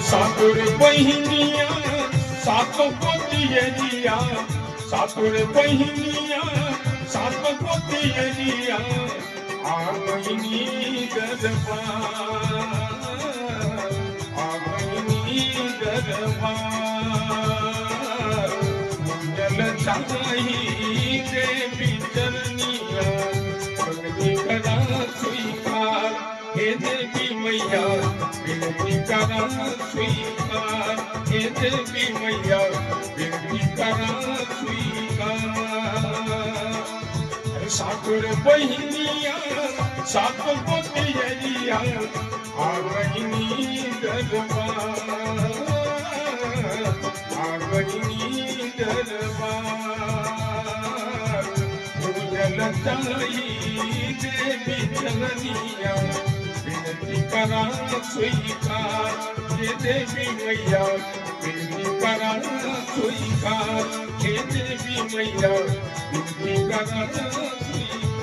सातुर बहिनिया सातों पोतियरिया सातुर बहिनिया सातों पोतियरिया आगइनी दरबार मंगल चाही देवी चरनिया भक्ति करा स्वीकार हे देवी मैया विनती करा स्वीकार हे देवी मैया विनती करा स्वीकार सातुर बहिनिया सात पोतियरिया आगइनी दरबार आगइनी दरबार पूजल चाही देवी चरनिया विनती करा स्वीकार हे देवी मैया विनती करा स्वीकार हे देवी मैया विनती करा स्वीकार